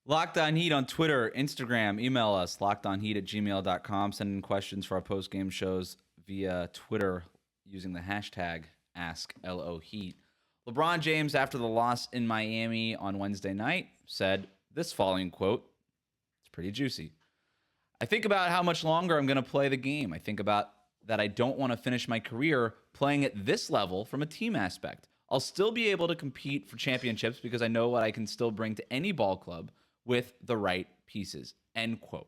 Locked On Heat on Twitter, Instagram, email us, lockedonheat@gmail.com. Send in questions for our post-game shows via Twitter using the hashtag AskLOHeat. LeBron James, after the loss in Miami on Wednesday night, said this following quote. It's pretty juicy. I think about how much longer I'm going to play the game. I think about that I don't want to finish my career playing at this level from a team aspect. I'll still be able to compete for championships because I know what I can still bring to any ball club with the right pieces, end quote.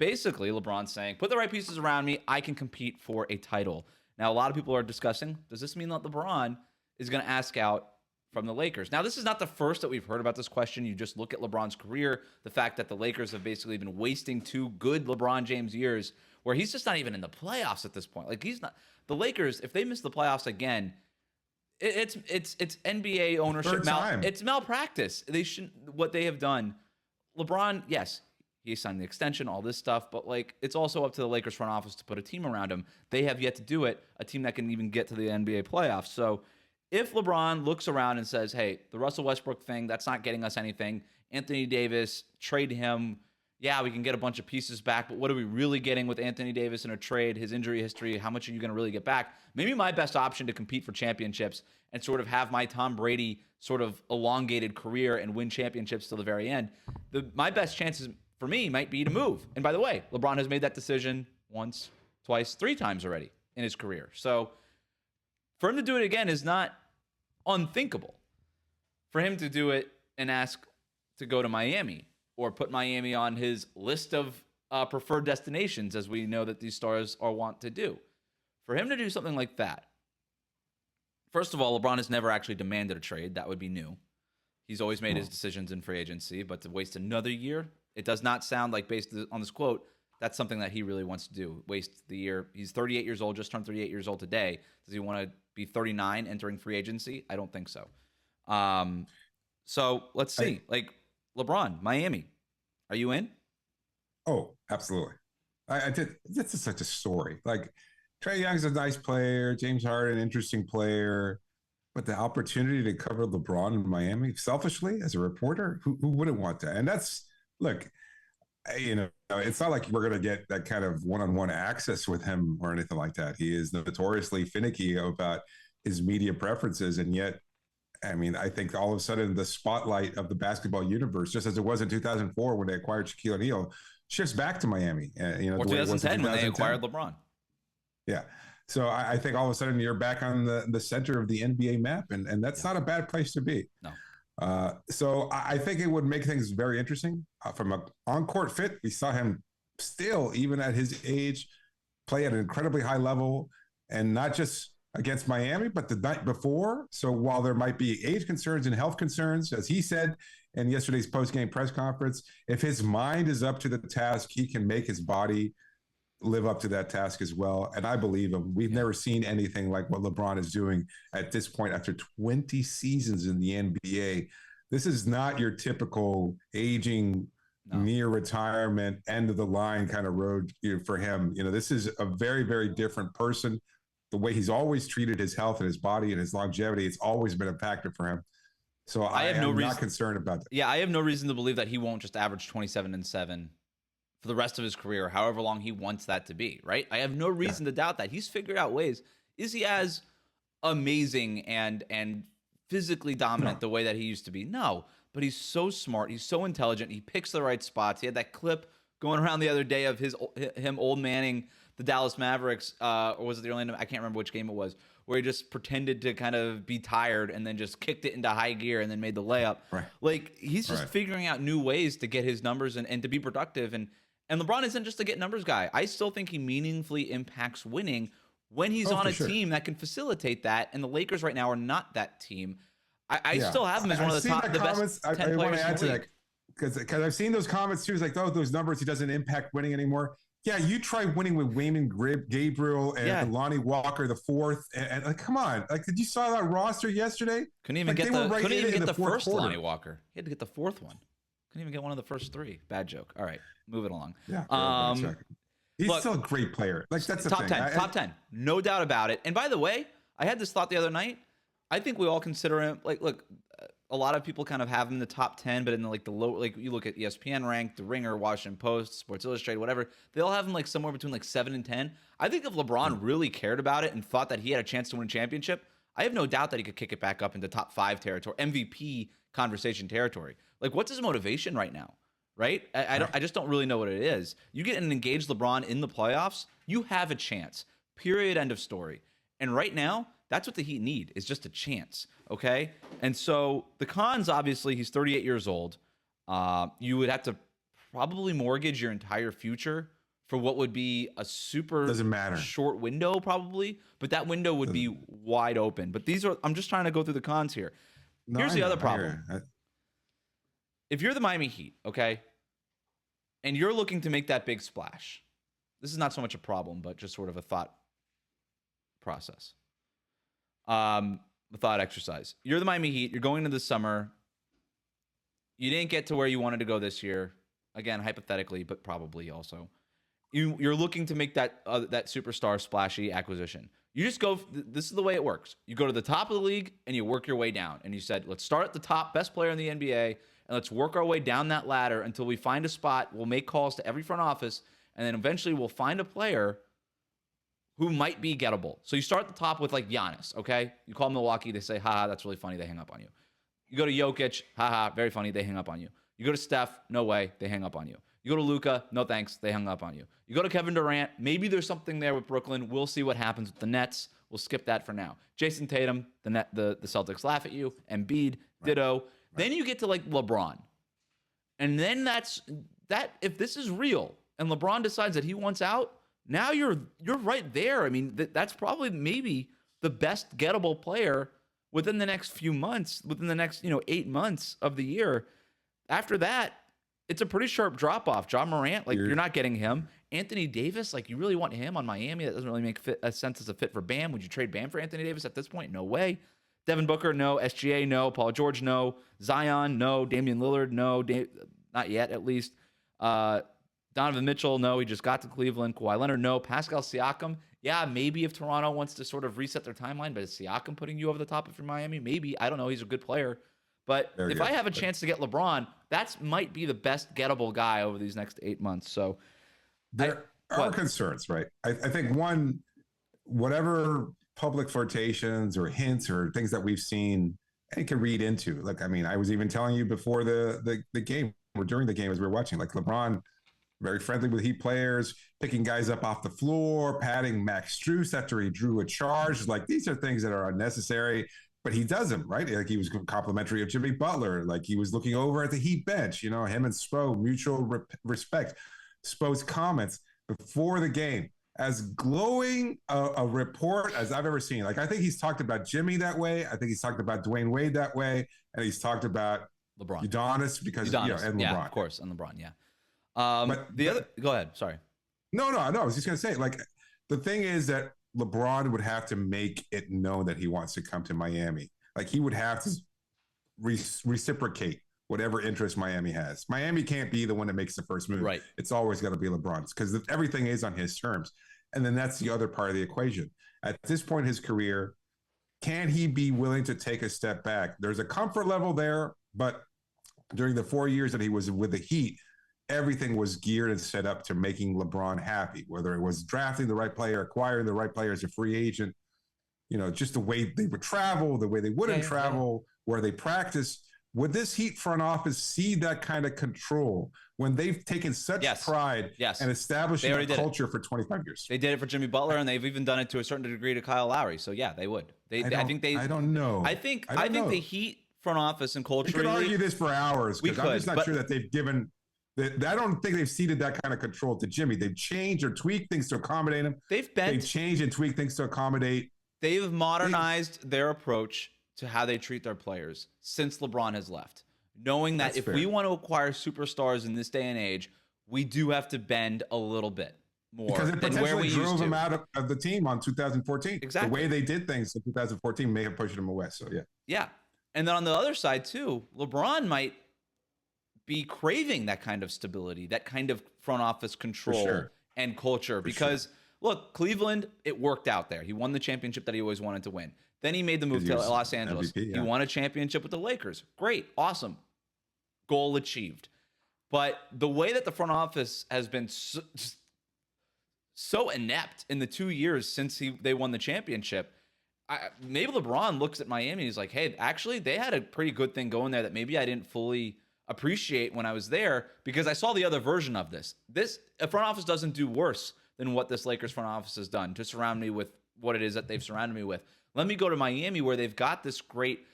Basically, LeBron's saying, put the right pieces around me, I can compete for a title. Now, a lot of people are discussing, does this mean that LeBron is going to ask out from the Lakers? Now, this is not the first that we've heard about this question. You just look at LeBron's career, the fact that the Lakers have basically been wasting 2 good LeBron James years where he's just not even in the playoffs at this point. Like, he's not. The Lakers, if they miss the playoffs again, it's NBA ownership. It's malpractice. They shouldn't. What they have done. LeBron, yes, he signed the extension, all this stuff, but like it's also up to the Lakers front office to put a team around him. They have yet to do it, a team that can even get to the NBA playoffs. So if LeBron looks around and says, hey, the Russell Westbrook thing, that's not getting us anything. Anthony Davis, trade him. Yeah, we can get a bunch of pieces back, but what are we really getting with Anthony Davis in a trade, his injury history? How much are you going to really get back? Maybe my best option to compete for championships and sort of have my Tom Brady sort of elongated career and win championships till the very end. My best chances for me might be to move. And by the way, LeBron has made that decision once, twice, 3 times already in his career. So for him to do it again is not unthinkable. For him to do it and ask to go to Miami or put Miami on his list of preferred destinations, as we know that these stars are wont to do. For him to do something like that, first of all, LeBron has never actually demanded a trade. That would be new. He's always made his decisions in free agency, but to waste another year, it does not sound like, based on this quote, that's something that he really wants to do. Waste the year. He's 38 years old, just turned 38 years old today. Does he want to be 39 entering free agency? I don't think so. So let's see. LeBron, Miami, are you in? Oh, absolutely. I did. This is such a story. Like, Trae Young's a nice player. James Harden, interesting player. But the opportunity to cover LeBron in Miami, selfishly, as a reporter, who wouldn't want that? And that's, look, it's not like we're going to get that kind of one-on-one access with him or anything like that. He is notoriously finicky about his media preferences. And yet, I mean, I think all of a sudden the spotlight of the basketball universe, just as it was in 2004 when they acquired Shaquille O'Neal, shifts back to Miami. Or 2010 when they acquired LeBron. Yeah. So I think all of a sudden you're back on the center of the NBA map, and that's not a bad place to be. No. So I think it would make things very interesting. From an on-court fit, we saw him still, even at his age, play at an incredibly high level, and not just against Miami, but the night before. So while there might be age concerns and health concerns, as he said in yesterday's post-game press conference, if his mind is up to the task, he can make his body live up to that task as well. And I believe him. We've never seen anything like what LeBron is doing at this point after 20 seasons in the NBA. This is not your typical aging, near retirement, end of the line kind of road for him. This is a very, very different person. The way he's always treated his health and his body and his longevity, it's always been a factor for him. So I am not concerned about that. Yeah, I have no reason to believe that he won't just average 27 and 7 for the rest of his career, however long he wants that to be, right? I have no reason to doubt that. He's figured out ways. Is he as amazing and physically dominant the way that he used to be? No, but he's so smart. He's so intelligent. He picks the right spots. He had that clip going around the other day of him old manning the Dallas Mavericks, or was it the Orlando? I can't remember which game it was, where he just pretended to kind of be tired and then just kicked it into high gear and then made the layup. Right. Like, he's just figuring out new ways to get his numbers and to be productive. And LeBron isn't just a get numbers guy. I still think he meaningfully impacts winning when he's on a team that can facilitate that. And the Lakers right now are not that team. I still have him as one of the best 10 players want to add to in the league. Because I've seen those comments too. It's like, oh, those numbers, he doesn't impact winning anymore. Yeah, you try winning with Wayman Gabriel and Lonnie Walker the fourth, and like, come on, like, did you saw that roster yesterday? Couldn't even get the first Lonnie Walker. He had to get the fourth one. Couldn't even get one of the first 3. Bad joke. All right, moving along. Yeah, he's still a great player. Like, that's the top thing. 10, top 10, no doubt about it. And by the way, I had this thought the other night. I think we all consider him like, look, a lot of people kind of have him in the top 10, but in the low, like you look at ESPN rank, The Ringer, Washington Post, Sports Illustrated, whatever, they all have him like somewhere between like 7 and 10. I think if LeBron really cared about it and thought that he had a chance to win a championship, I have no doubt that he could kick it back up into top 5 territory, MVP conversation territory. Like, what's his motivation right now? Right? I just don't really know what it is. You get an engaged LeBron in the playoffs, you have a chance. Period. End of story. And right now, that's what the Heat need, is just a chance. Okay? And so the cons, obviously, he's 38 years old. You would have to probably mortgage your entire future for what would be a super Doesn't matter. Short window, probably. But that window would be wide open. But I'm just trying to go through the cons here. No, Here's I the know, other problem. If you're the Miami Heat, okay, and you're looking to make that big splash, this is not so much a problem, but just sort of a thought process, a thought exercise. You're the Miami Heat. You're going into the summer. You didn't get to where you wanted to go this year. Again, hypothetically, but probably also. You're looking to make that superstar splashy acquisition. You just go. This is the way it works. You go to the top of the league and you work your way down. And you said, let's start at the top, best player in the NBA. And let's work our way down that ladder until we find a spot. We'll make calls to every front office, and then eventually we'll find a player who might be gettable. So you start at the top with like Giannis, okay? You call Milwaukee, they say, haha, that's really funny, they hang up on you. You go to Jokic, haha, very funny, they hang up on you. You go to Steph, no way, they hang up on you. You go to Luka, no thanks, they hung up on you. You go to Kevin Durant, maybe there's something there with Brooklyn. We'll see what happens with the Nets. We'll skip that for now. Jason Tatum, the Celtics laugh at you. Embiid, ditto. Right. Then you get to like LeBron. And then if this is real and LeBron decides that he wants out, now you're right there. I mean, that's probably maybe the best gettable player within the next few months, within the next 8 months of the year. After that, it's a pretty sharp drop off. John Morant, like you're not getting him. Anthony Davis, like you really want him on Miami? That doesn't really make a sense as a fit for Bam. Would you trade Bam for Anthony Davis at this point? No way. Devin Booker, no. SGA, no. Paul George, no. Zion, no. Damian Lillard, no. Not yet, at least. Donovan Mitchell, no. He just got to Cleveland. Kawhi Leonard, no. Pascal Siakam, yeah, maybe if Toronto wants to sort of reset their timeline, but is Siakam putting you over the top if you're Miami? Maybe. I don't know. He's a good player. But if I have a chance to get LeBron, that might be the best gettable guy over these next 8 months. So there are concerns, right? I think one, whatever public flirtations or hints or things that we've seen and can read into. Like, I mean, I was even telling you before the game or during the game as we were watching, like LeBron, very friendly with Heat players, picking guys up off the floor, patting Max Strus after he drew a charge. Like, these are things that are unnecessary, but he does them, right? Like, he was complimentary of Jimmy Butler. Like, he was looking over at the Heat bench, him and Spo, mutual respect. Spo's comments before the game, as glowing a report as I've ever seen. Like, I think he's talked about Jimmy that way. I think he's talked about Dwayne Wade that way. And he's talked about LeBron. Udonis and LeBron. Yeah, of course, and LeBron, yeah. Go ahead, sorry. No, I was just going to say, like, the thing is that LeBron would have to make it known that he wants to come to Miami. Like, he would have to reciprocate whatever interest Miami has. Miami can't be the one that makes the first move. Right. It's always going to be LeBron's because everything is on his terms. And then that's the other part of the equation. At this point in his career, can he be willing to take a step back? There's a comfort level there, but during the 4 years that he was with the Heat, everything was geared and set up to making LeBron happy, whether it was drafting the right player, acquiring the right player as a free agent, just the way they would travel, the way they wouldn't travel, where they practice. Would this Heat front office see that kind of control when they've taken such pride and establishing a culture for 25 years? They did it for Jimmy Butler, and they've even done it to a certain degree to Kyle Lowry. So yeah, they would. I don't know. I think the Heat front office and culture. We could argue this for hours because I'm just not sure that they've given. I don't think they've ceded that kind of control to Jimmy. They've changed or tweaked things to accommodate him. They've changed and tweaked things to accommodate. They've modernized their approach to how they treat their players since LeBron has left, knowing that if we want to acquire superstars in this day and age, we do have to bend a little bit more because it than where we drove used to. Him out of the team on 2014. Exactly. The way they did things in 2014 may have pushed him away. So yeah. And then on the other side too, LeBron might be craving that kind of stability, that kind of front office control and culture. Because look, Cleveland, it worked out there. He won the championship that he always wanted to win. Then he made the move He to was Los Angeles. MVP, He yeah. won a championship with the Lakers. Great. Awesome. Goal achieved. But the way that the front office has been so inept in the 2 years since they won the championship, maybe LeBron looks at Miami and he's like, hey, actually, they had a pretty good thing going there that maybe I didn't fully appreciate when I was there because I saw the other version of this. A front office doesn't do worse than what this Lakers front office has done to surround me with what it is that they've surrounded me with. Let me go to Miami where they've got this great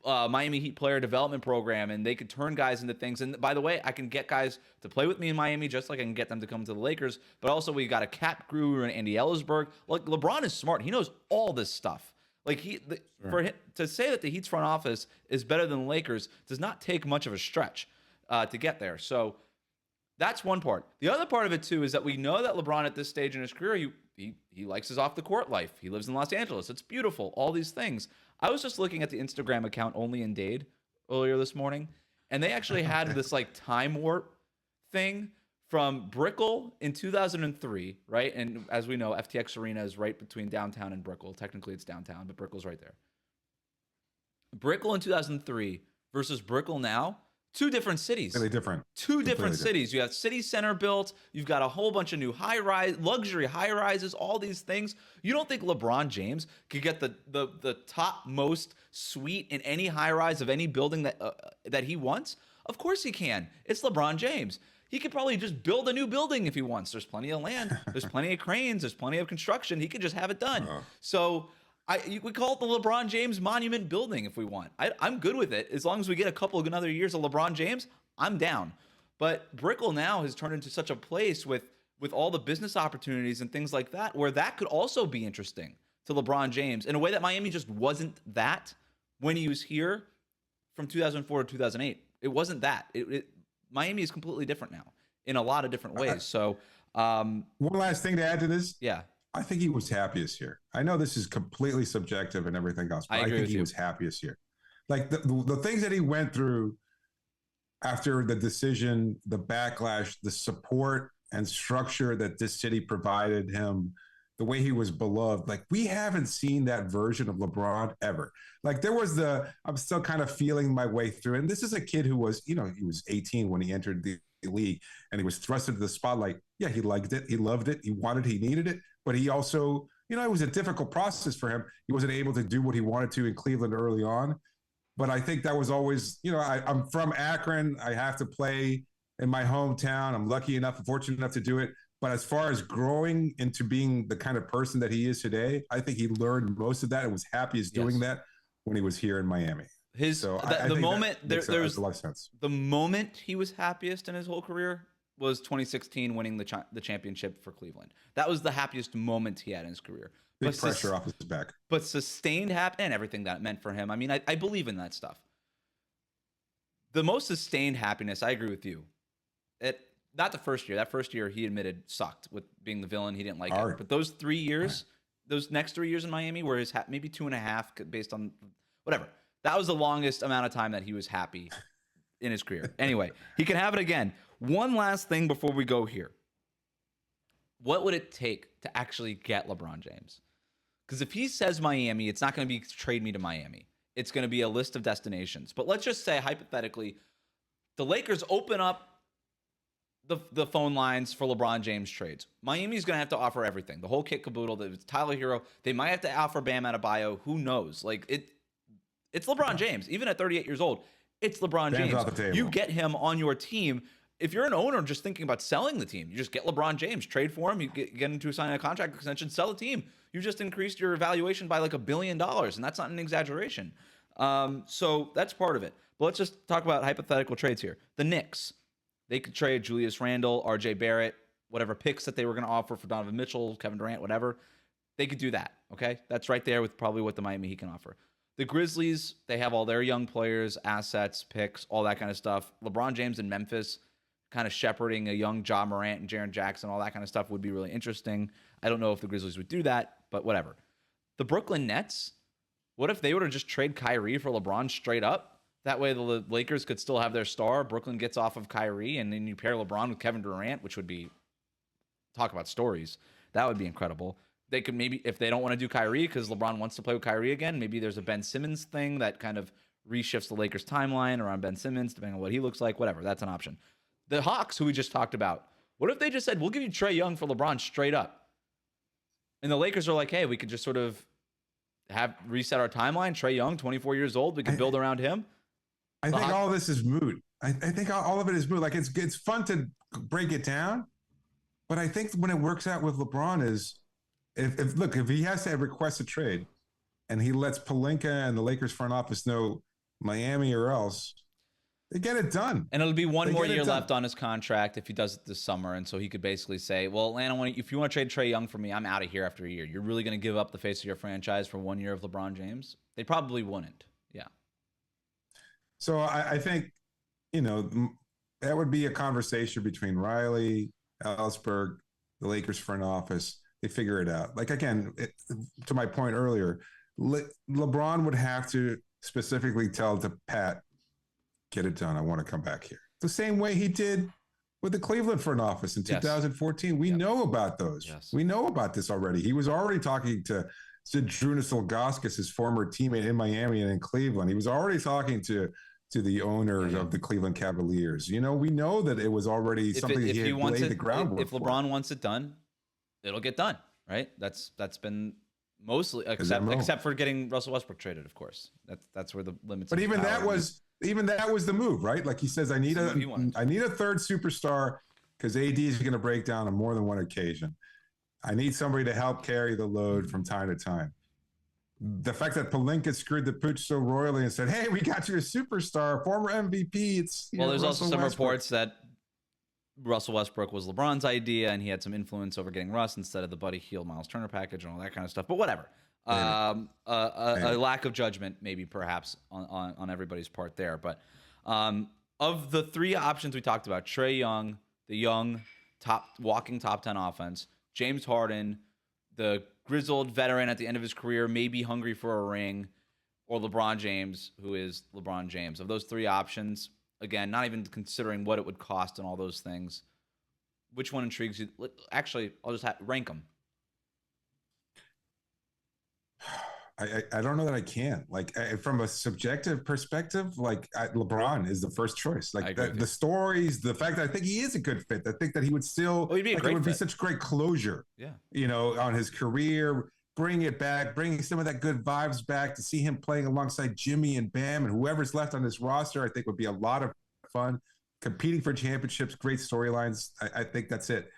Miami Heat player development program, and they could turn guys into things. And by the way, I can get guys to play with me in Miami just like I can get them to come to the Lakers. But also, we got a cap guru in Andy Ellisberg. Like, LeBron is smart. He knows all this stuff. Like, for him to say that the Heat's front office is better than the Lakers does not take much of a stretch to get there. So that's one part. The other part of it, too, is that we know that LeBron at this stage in his career, he likes his off-the-court life. He lives in Los Angeles. It's beautiful. All these things. I was just looking at the Instagram account Only in Dade earlier this morning, and they actually had this like time warp thing from Brickell in 2003, right? And as we know, FTX Arena is right between downtown and Brickell. Technically, it's downtown, but Brickell's right there. Brickell in 2003 versus Brickell now. Two different cities. Really different. Two different cities. You have City Center built. You've got a whole bunch of new luxury high-rises, all these things. You don't think LeBron James could get the topmost suite in any high-rise of any building that he wants? Of course he can. It's LeBron James. He could probably just build a new building if he wants. There's plenty of land. There's plenty of cranes. There's plenty of construction. He could just have it done. So we call it the LeBron James Monument Building if we want. I'm good with it. As long as we get a couple of another years of LeBron James, I'm down. But Brickell now has turned into such a place with all the business opportunities and things like that, where that could also be interesting to LeBron James in a way that Miami just wasn't that when he was here from 2004 to 2008. It wasn't that. Miami is completely different now in a lot of different ways. So one last thing to add to this. Yeah. I think he was happiest here. I know this is completely subjective and everything else, but I think he was happiest here. Like the things that he went through after the decision, the backlash, the support and structure that this city provided him, the way he was beloved. Like, we haven't seen that version of LeBron ever. Like, I'm still kind of feeling my way through. And this is a kid who was, he was 18 when he entered the league and he was thrust into the spotlight. Yeah, he liked it. He loved it. He wanted, he needed it. But he also, it was a difficult process for him. He wasn't able to do what he wanted to in Cleveland early on. But I think that was always, I'm from Akron. I have to play in my hometown. I'm lucky enough, fortunate enough to do it. But as far as growing into being the kind of person that he is today, I think he learned most of that and was happiest doing that when he was here in Miami. The moment he was happiest in his whole career was 2016 winning the championship for Cleveland. That was the happiest moment he had in his career. Big pressure off his back. But sustained happiness and everything that meant for him. I mean, I believe in that stuff. The most sustained happiness, I agree with you. Not the first year. That first year, he admitted, sucked with being the villain. He didn't like it. But those 3 years, those next 3 years in Miami, where his maybe 2.5 based on whatever. That was the longest amount of time that he was happy in his career. Anyway, he can have it again. One last thing before we go here. What would it take to actually get LeBron James? Because if he says Miami, it's not going to be trade me to Miami. It's going to be a list of destinations. But let's just say, hypothetically, the Lakers open up the phone lines for LeBron James trades. Miami's going to have to offer everything. The whole kit caboodle. It's Tyler Herro. They might have to offer Bam Adebayo. Who knows? Like, it's LeBron James. Even at 38 years old, it's LeBron James. Off the table. You get him on your team. If you're an owner just thinking about selling the team, you just get LeBron James, trade for him, you get him to sign a contract extension, sell the team. You just increased your valuation by like $1 billion, and that's not an exaggeration. So that's part of it. But let's just talk about hypothetical trades here. The Knicks, they could trade Julius Randle, RJ Barrett, whatever picks that they were going to offer for Donovan Mitchell, Kevin Durant, whatever. They could do that, okay? That's right there with probably what the Miami Heat can offer. The Grizzlies, they have all their young players, assets, picks, all that kind of stuff. LeBron James in Memphis, kind of shepherding a young Ja Morant and Jaren Jackson, all that kind of stuff would be really interesting. I don't know if the Grizzlies would do that, but whatever. The Brooklyn Nets, what if they were to just trade Kyrie for LeBron straight up? That way the Lakers could still have their star. Brooklyn gets off of Kyrie, and then you pair LeBron with Kevin Durant, which would be, talk about stories. That would be incredible. they could maybe, if they don't want to do Kyrie because LeBron wants to play with Kyrie again, maybe there's a Ben Simmons thing that kind of reshifts the Lakers timeline around Ben Simmons, depending on what he looks like, whatever. That's an option. The Hawks, who we just talked about, what if they just said, we'll give you Trae Young for LeBron straight up? And the Lakers are like, hey, we could just sort of reset our timeline. Trae Young, 24 years old. We can build around him. I think all this is moot. I think all of it is moot. Like it's fun to break it down, but I think when it works out with LeBron is if he has to request a trade and he lets Pelinka and the Lakers front office know Miami or else, they get it done. And it'll be one more year left on his contract if he does it this summer. And so he could basically say, well, Atlanta, if you want to trade Trae Young for me, I'm out of here after a year. You're really going to give up the face of your franchise for 1 year of LeBron James? They probably wouldn't. Yeah. So I think, that would be a conversation between Riley, Ellsberg, the Lakers front office. They figure it out. Like, again, to my point earlier, LeBron would have to specifically tell to Pat, get it done. I want to come back here. The same way he did with the Cleveland front office in 2014. We know about those. Yes. We know about this already. He was already talking to Zydrunas Ilgauskas, his former teammate in Miami and in Cleveland. He was already talking to the owners of the Cleveland Cavaliers. We know that it was already something he had laid the groundwork If LeBron wants it done, it'll get done, right? That's been mostly, except for getting Russell Westbrook traded, of course. That's where the limits. But even that was the move, right? Like he says, I need a third superstar because AD is going to break down on more than one occasion. I need somebody to help carry the load from time to time. The fact that Pelinka screwed the pooch so royally and said, hey, we got you a superstar, former MVP. There's also some reports that Russell Westbrook was LeBron's idea and he had some influence over getting Russ instead of the Buddy Hield, Miles Turner package and all that kind of stuff. But whatever. A lack of judgment, maybe perhaps on everybody's part there. But of the three options we talked about, Trae Young, the young walking top 10 offense, James Harden, the grizzled veteran at the end of his career, maybe hungry for a ring, or LeBron James, who is LeBron James. Of those three options, again, not even considering what it would cost and all those things, which one intrigues you? Actually, I'll just rank them. I don't know that I can. Like from a subjective perspective, like LeBron is the first choice. Like the stories, the fact that I think he is a good fit. I think that he would still. He'd be a great fit. It would be such great closure. Yeah. On his career, bring it back, bringing some of that good vibes back to see him playing alongside Jimmy and Bam and whoever's left on this roster. I think would be a lot of fun. Competing for championships, great storylines. I think that's it.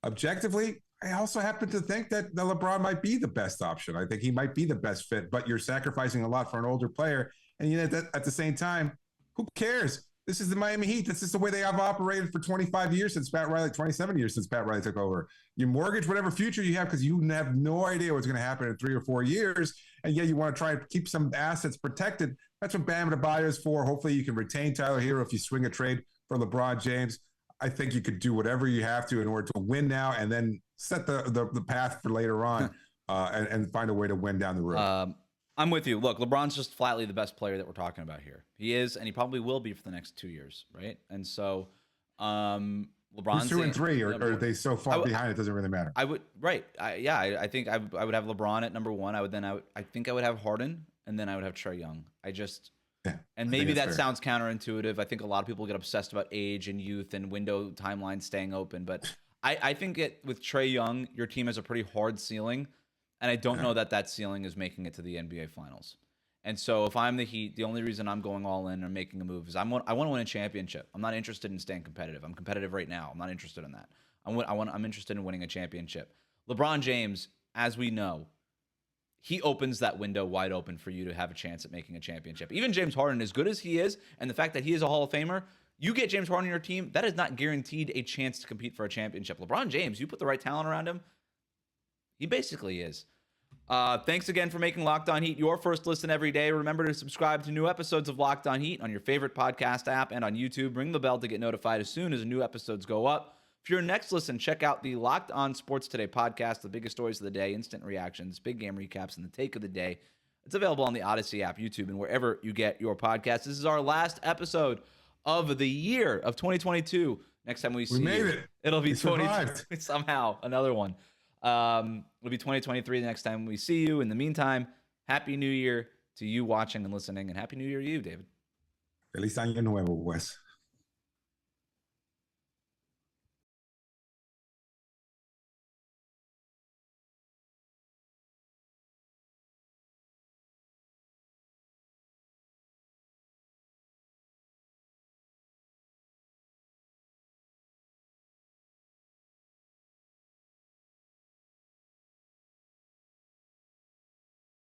Objectively, I also happen to think that LeBron might be the best option. I think he might be the best fit, but you're sacrificing a lot for an older player. And at the same time, who cares? This is the Miami Heat. This is the way they have operated for 25 years since Pat Riley, 27 years since Pat Riley took over. You mortgage whatever future you have because you have no idea what's going to happen in 3 or 4 years. And you want to try and keep some assets protected. That's what Bam Adebayo is for. Hopefully you can retain Tyler Herro if you swing a trade for LeBron James. I think you could do whatever you have to in order to win now and then set the path for later on and find a way to win down the road. I'm with you. Look, LeBron's just flatly the best player that we're talking about here. He is, and he probably will be for the next 2 years, right? And so LeBron's 2 and 3, or are they so far behind it doesn't really matter? I would, right? I think I would have LeBron at number 1. I think I would have Harden, and then I would have Trae Young. And maybe that sounds counterintuitive. I think a lot of people get obsessed about age and youth and window timelines staying open. But I think with Trae Young, your team has a pretty hard ceiling. And I don't know that ceiling is making it to the NBA Finals. And so if I'm the Heat, the only reason I'm going all in or making a move is I want to win a championship. I'm not interested in staying competitive. I'm competitive right now. I'm not interested in that. I'm interested in winning a championship. LeBron James, as we know, he opens that window wide open for you to have a chance at making a championship. Even James Harden, as good as he is, and the fact that he is a Hall of Famer, you get James Harden on your team, that is not guaranteed a chance to compete for a championship. LeBron James, you put the right talent around him, he basically is. Thanks again for making Locked On Heat your first listen every day. Remember to subscribe to new episodes of Locked On Heat on your favorite podcast app and on YouTube. Ring the bell to get notified as soon as new episodes go up. For your next listen, check out the Locked On Sports Today podcast, the biggest stories of the day, instant reactions, big game recaps, and the take of the day. It's available on the Odyssey app, YouTube, and wherever you get your podcasts. This is our last episode of the year of 2022. Next time we see made you, it. It'll be 2022. Somehow, another one. It'll be 2023 the next time we see you. In the meantime, Happy New Year to you watching and listening, and Happy New Year to you, David. Feliz año nuevo, Wes.